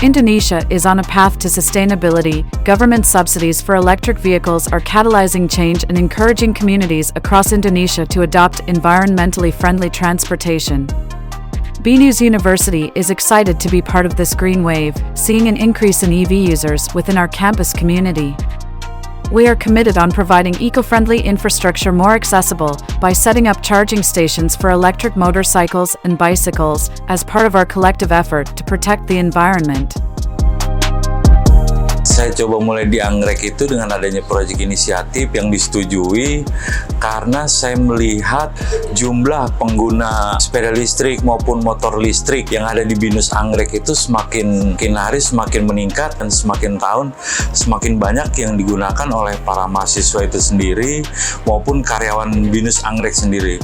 Indonesia is on a path to sustainability. Government subsidies for electric vehicles are catalyzing change and encouraging communities across Indonesia to adopt environmentally friendly transportation. BNews University is excited to be part of this green wave, seeing an increase in EV users within our campus community. We are committed on providing eco-friendly infrastructure more accessible by setting up charging stations for electric motorcycles and bicycles as part of our collective effort to protect the environment. Saya coba mulai di Anggrek itu dengan adanya proyek inisiatif yang disetujui karena saya melihat jumlah pengguna sepeda listrik maupun motor listrik yang ada di BINUS Anggrek itu semakin hari semakin meningkat dan semakin tahun semakin banyak yang digunakan oleh para mahasiswa itu sendiri maupun karyawan BINUS Anggrek sendiri.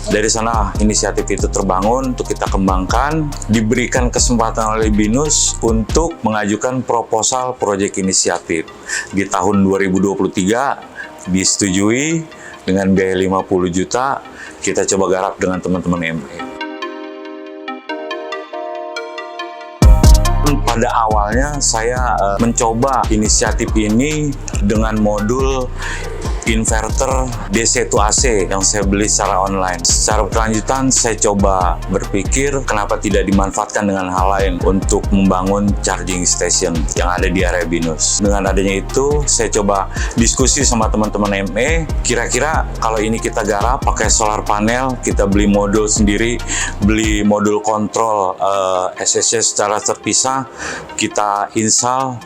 Dari sana inisiatif itu terbangun untuk kita kembangkan, diberikan kesempatan oleh BINUS untuk mengajukan proposal proyek inisiatif. Di tahun 2023 disetujui dengan biaya 50 juta, kita coba garap dengan teman-teman ME. Pada awalnya saya mencoba inisiatif ini dengan modul inverter DC to AC yang saya beli secara online. Secara berkelanjutan saya coba berpikir kenapa tidak dimanfaatkan dengan hal lain untuk membangun charging station yang ada di area BINUS. Dengan adanya itu saya coba diskusi sama teman-teman ME, kira-kira kalau ini kita garap pakai solar panel, kita beli modul sendiri, beli modul kontrol SSC secara terpisah, kita install,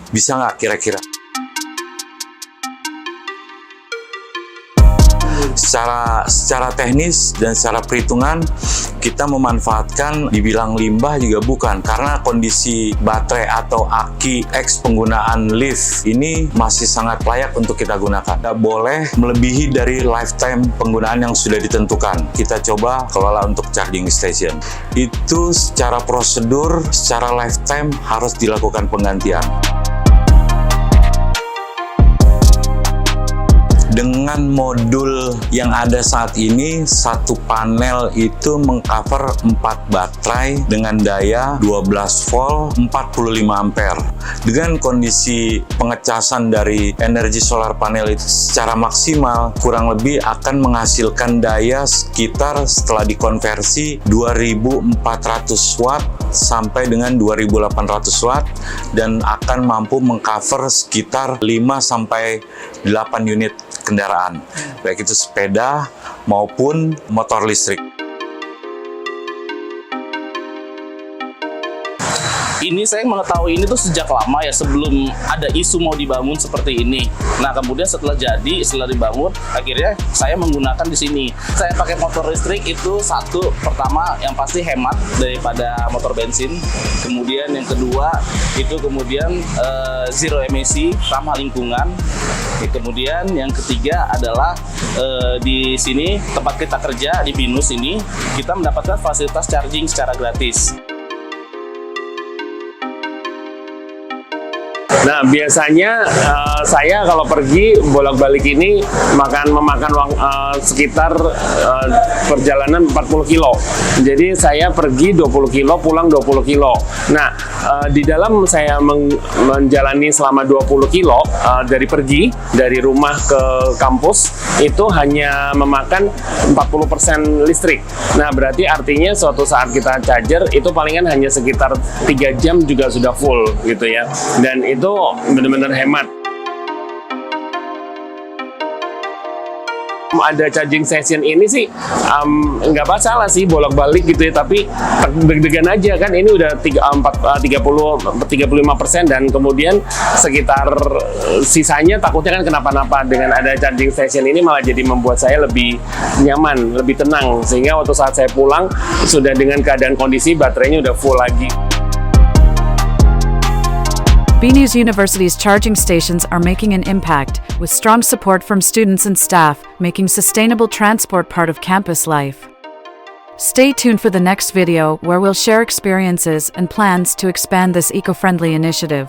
bisa nggak kira-kira? Secara teknis dan secara perhitungan kita memanfaatkan dibilang limbah juga bukan, karena kondisi baterai atau aki X penggunaan lift ini masih sangat layak untuk kita gunakan. Tidak boleh melebihi dari lifetime penggunaan yang sudah ditentukan. Kita coba kelola untuk charging station. Itu secara prosedur, secara lifetime harus dilakukan penggantian. Dengan modul yang ada saat ini, satu panel itu mengcover 4 baterai dengan daya 12 volt 45 ampere. Dengan kondisi pengecasan dari energi solar panel itu secara maksimal kurang lebih akan menghasilkan daya sekitar setelah dikonversi 2400 watt sampai dengan 2800 watt dan akan mampu mengcover sekitar 5 sampai 8 unit kendaraan, baik itu sepeda maupun motor listrik. Ini saya mengetahui ini tuh sejak lama ya, sebelum ada isu mau dibangun seperti ini. Nah kemudian setelah dibangun, akhirnya saya menggunakan di sini. Saya pakai motor listrik itu satu, pertama yang pasti hemat daripada motor bensin. Kemudian yang kedua itu zero emisi, ramah lingkungan. Kemudian yang ketiga adalah di sini tempat kita kerja di BINUS ini kita mendapatkan fasilitas charging secara gratis. Nah, biasanya saya kalau pergi bolak-balik ini memakan uang sekitar perjalanan 40 kilo. Jadi saya pergi 20 kilo, pulang 20 kilo. Nah, di dalam saya menjalani selama 20 kilo dari rumah ke kampus itu hanya memakan 40% listrik. Nah, berarti artinya suatu saat kita charger itu palingan hanya sekitar 3 jam juga sudah full gitu ya. Dan itu benar-benar hemat. Ada charging station ini sih nggak masalah sih bolak-balik gitu ya, tapi deg-degan aja kan, ini udah 35% dan kemudian sekitar sisanya takutnya kan kenapa-napa. Dengan ada charging station ini malah jadi membuat saya lebih nyaman, lebih tenang, sehingga waktu saat saya pulang sudah dengan keadaan kondisi baterainya udah full lagi. BNews University's charging stations are making an impact, with strong support from students and staff, making sustainable transport part of campus life. Stay tuned for the next video where we'll share experiences and plans to expand this eco-friendly initiative.